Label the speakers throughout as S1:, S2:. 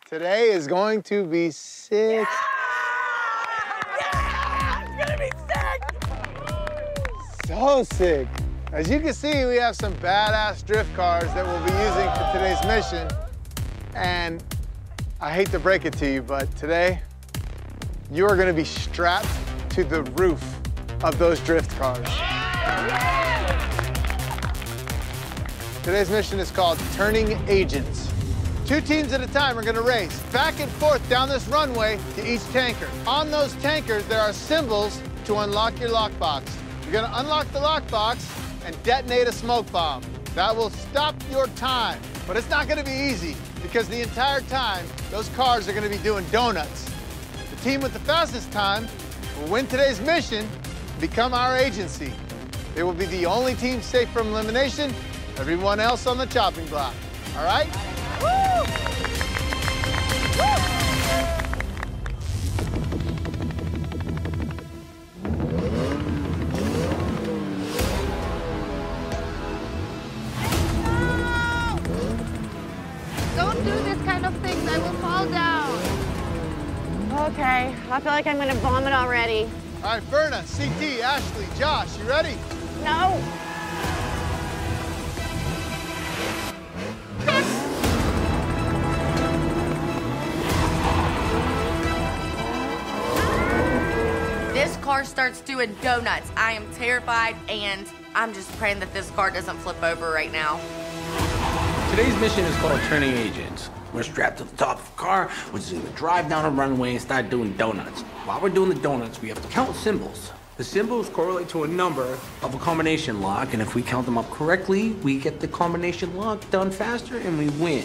S1: Today is going to be sick.
S2: Yeah! It's gonna be sick!
S1: So sick. As you can see, we have some badass drift cars that we'll be using for today's mission. And I hate to break it to you, but today, you are gonna be strapped to the roof of those drift cars. Today's mission is called Turning Agents. 2 teams at a time are gonna race back and forth down this runway to each tanker. On those tankers, there are symbols to unlock your lockbox. You're gonna unlock the lockbox and detonate a smoke bomb. That will stop your time, but it's not gonna be easy because the entire time, those cars are gonna be doing donuts. The team with the fastest time will win today's mission, become our agency. They will be the only team safe from elimination, everyone else on the chopping block. All right? Woo! Woo!
S3: Don't do this kind of things. I will fall down.
S4: Okay, I feel like I'm gonna vomit already.
S1: All right, Verna, CT, Ashley, Josh, you ready?
S4: No.
S2: This car starts doing donuts. I am terrified, and I'm just praying that this car doesn't flip over right now.
S5: Today's mission is called Turning Agents. We're strapped to the top of a car, which is gonna drive down a runway and start doing donuts. While we're doing the donuts, we have to count symbols. The symbols correlate to a number of a combination lock, and if we count them up correctly, we get the combination lock done faster and we win.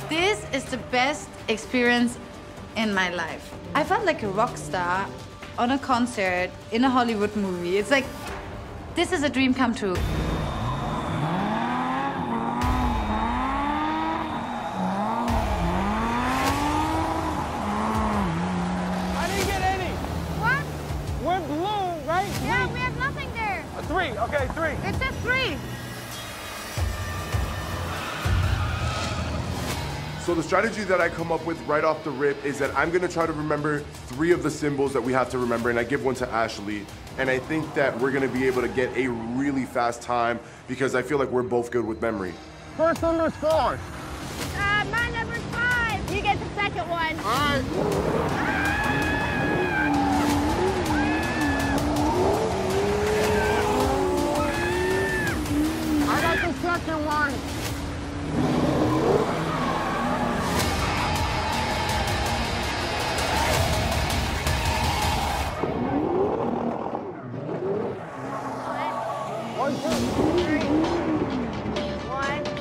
S3: This is the best experience in my life. I felt like a rock star on a concert in a Hollywood movie. It's like, this is a dream come true.
S6: I didn't get any.
S3: What?
S6: We're blue, right?
S3: Yeah, we have nothing there.
S6: 3, okay, 3.
S3: It says 3.
S7: So the strategy that I come up with right off the rip is that I'm gonna try to remember 3 of the symbols that we have to remember, and I give one to Ashley. And I think that we're gonna be able to get a really fast time because I feel like we're both good with memory.
S6: First number is 4.
S4: My number's 5. You get the second one.
S1: All right.
S6: I got the second one. One, two,
S4: 3. 1, 2,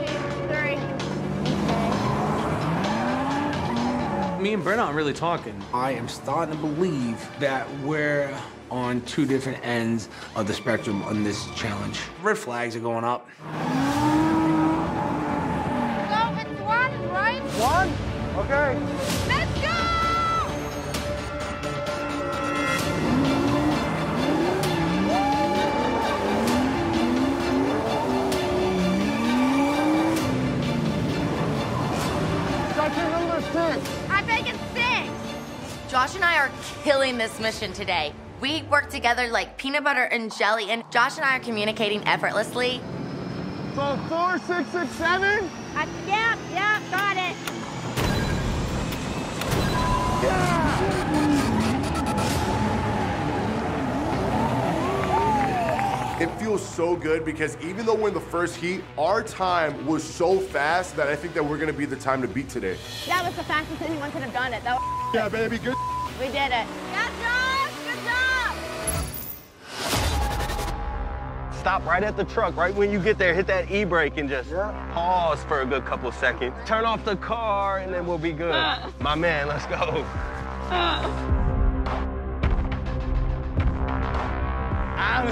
S4: 3.
S5: Me and Brent aren't really talking. I am starting to believe that we're on 2 different ends of the spectrum on this challenge. Red flags are going up.
S3: So it's 1, right?
S6: 1. Okay.
S3: Let's go!
S6: Second number 6.
S4: I think it's 6.
S2: Josh and I are killing this mission today. We work together like peanut butter and jelly, and Josh and I are communicating effortlessly.
S6: So 4, 6, 6, 7.
S4: Yep, got it.
S7: It feels so good because even though we're in the first heat, our time was so fast that I think that we're gonna be the time to beat today.
S4: That was the fastest anyone could have done it. That was
S7: Yeah, baby, good.
S4: We did it.
S3: Yeah, Josh, good job!
S8: Stop right at the truck. Right when you get there, hit that e-brake and just pause for a good couple of seconds. Turn off the car and then we'll be good. My man, let's go.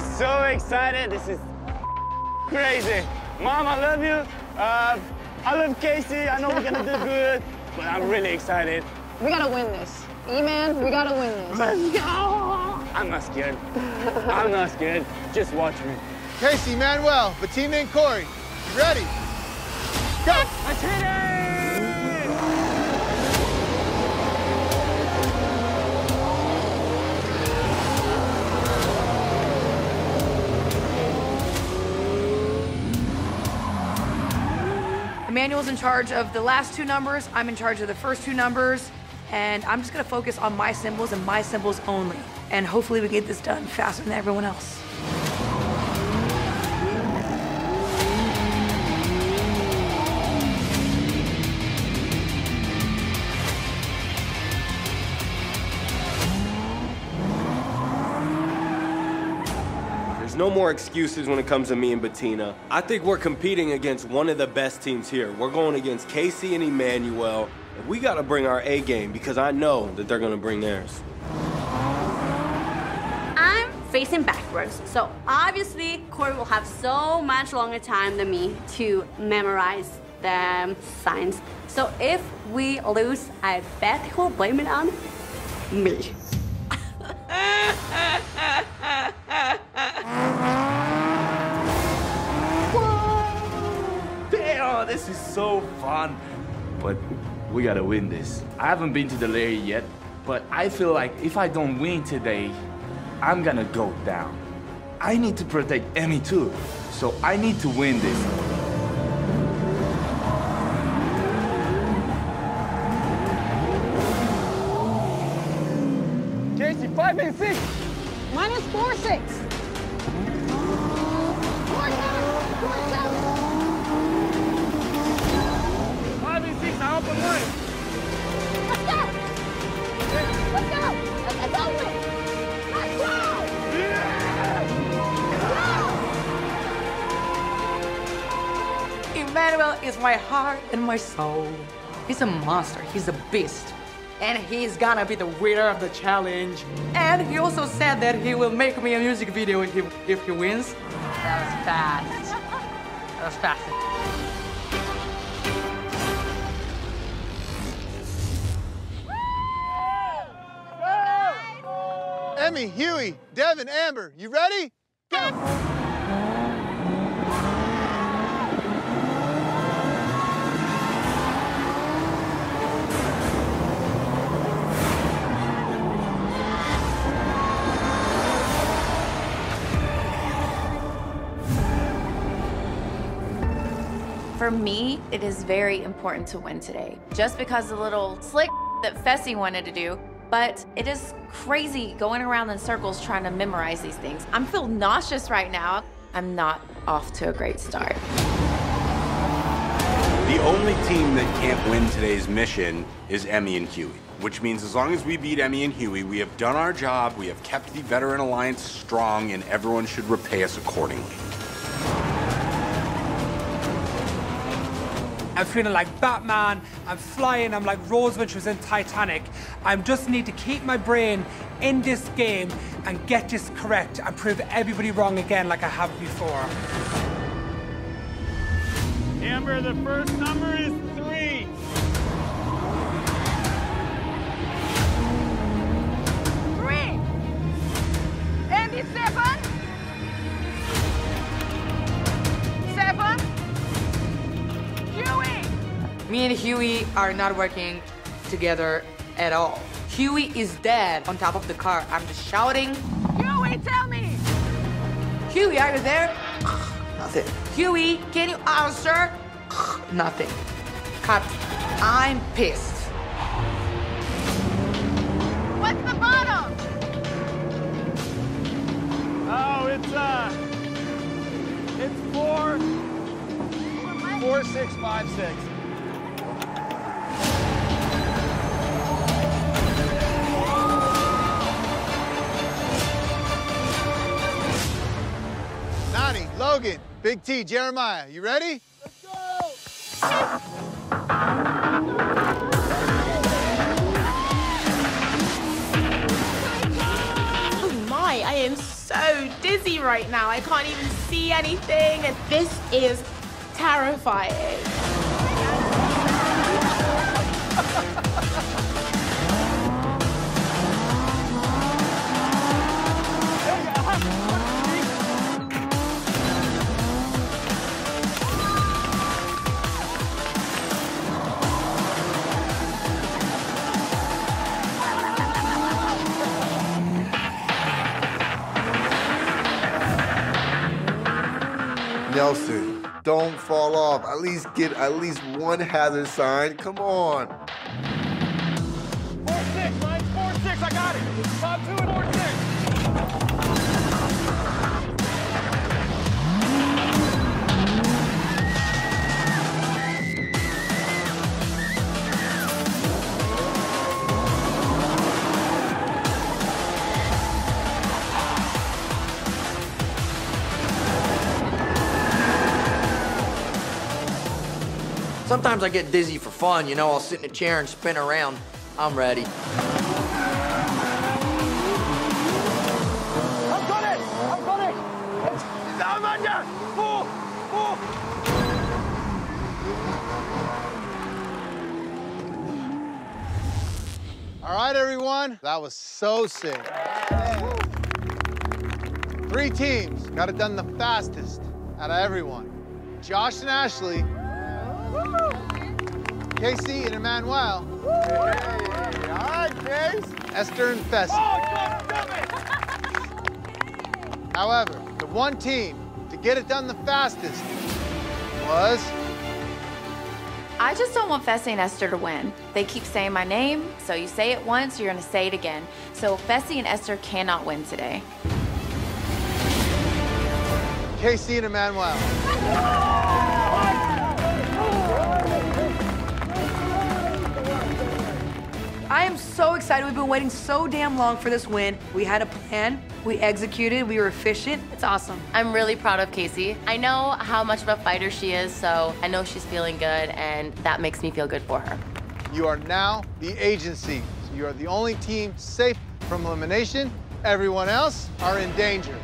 S8: I'm so excited. This is crazy. Mom, I love you. I love Casey. I know we're gonna do good, but I'm really excited.
S4: We gotta win this. E-man, we gotta win this.
S8: Let's go! I'm not scared. I'm not scared. Just watch me.
S1: Casey, Manuel, Bettina, and Corey, you ready? Go!
S8: Let's hit it!
S9: Emmanuel's in charge of the last two numbers. I'm in charge of the first two numbers. And I'm just gonna focus on my symbols and my symbols only. And hopefully we get this done faster than everyone else.
S10: There's no more excuses when it comes to me and Bettina. I think we're competing against one of the best teams here. We're going against Casey and Emmanuel. We gotta bring our A game because I know that they're gonna bring theirs.
S11: I'm facing backwards, so obviously Corey will have so much longer time than me to memorize the signs. So if we lose, I bet he'll blame it on me.
S12: Damn, this is so fun. But we gotta win this. I haven't been to the Lair yet, but I feel like if I don't win today, I'm gonna go down. I need to protect Emmy too, so I need to win this.
S6: Casey, 5 and 6.
S4: Minus 4, 6. 4, 7. 4, 7.
S6: 5 and 6, I open line.
S4: Let's go. Let's go. Let's open. Let's go.
S9: Emmanuel is my heart and my soul. He's a monster, he's a beast. And he's gonna be the winner of the challenge. And he also said that he will make me a music video if he wins. That was fast. That was fast.
S1: Emmy, Huey, Devin, Amber, you ready? Go!
S2: For me, it is very important to win today. Just because the little slick that Fessy wanted to do, but it is crazy going around in circles trying to memorize these things. I'm feeling nauseous right now. I'm not off to a great start.
S13: The only team that can't win today's mission is Emmy and Huey, which means as long as we beat Emmy and Huey, we have done our job, we have kept the veteran alliance strong, and everyone should repay us accordingly.
S14: I'm feeling like Batman, I'm flying, I'm like Rose when she was in Titanic. I just need to keep my brain in this game and get this correct and prove everybody wrong again like I have before.
S6: Amber, the first number is 3.
S9: And it's 7. 7. Huey! Me and Huey are not working together at all. Huey is dead on top of the car. I'm just shouting. Huey, tell me! Huey, are you there? Nothing. Huey, can you answer? Nothing. Cut. I'm pissed.
S4: What's the bottom?
S6: Oh, it's 4, 6, 5, 6.
S1: Nani, Logan, Big T, Jeremiah, you ready? Let's go!
S15: Oh my, I am so dizzy right now. I can't even see anything. And this is terrifying.
S16: Nelson, don't fall off. At least get one hazard sign. Come on.
S6: 4-6, Mike. 4-6. I got it. 5-2 and 4-6.
S17: Sometimes I get dizzy for fun, you know, I'll sit in a chair and spin around. I'm ready.
S6: I'm got it! I'm under! 4!
S1: All right, everyone. That was so sick. 3 teams got it done the fastest out of everyone. Josh and Ashley, Casey and Emmanuel.
S6: Hey, all right, Case.
S1: Esther and Fessy.
S6: Oh, damn it!
S1: However, the one team to get it done the fastest was...
S2: I just don't want Fessy and Esther to win. They keep saying my name, so you say it once, you're gonna say it again. So Fessy and Esther cannot win today.
S1: Casey and Emmanuel.
S9: I am so excited. We've been waiting so damn long for this win. We had a plan, we executed, we were efficient. It's awesome.
S18: I'm really proud of Casey. I know how much of a fighter she is, so I know she's feeling good, and that makes me feel good for her.
S1: You are now the agency. So you are the only team safe from elimination. Everyone else are in danger.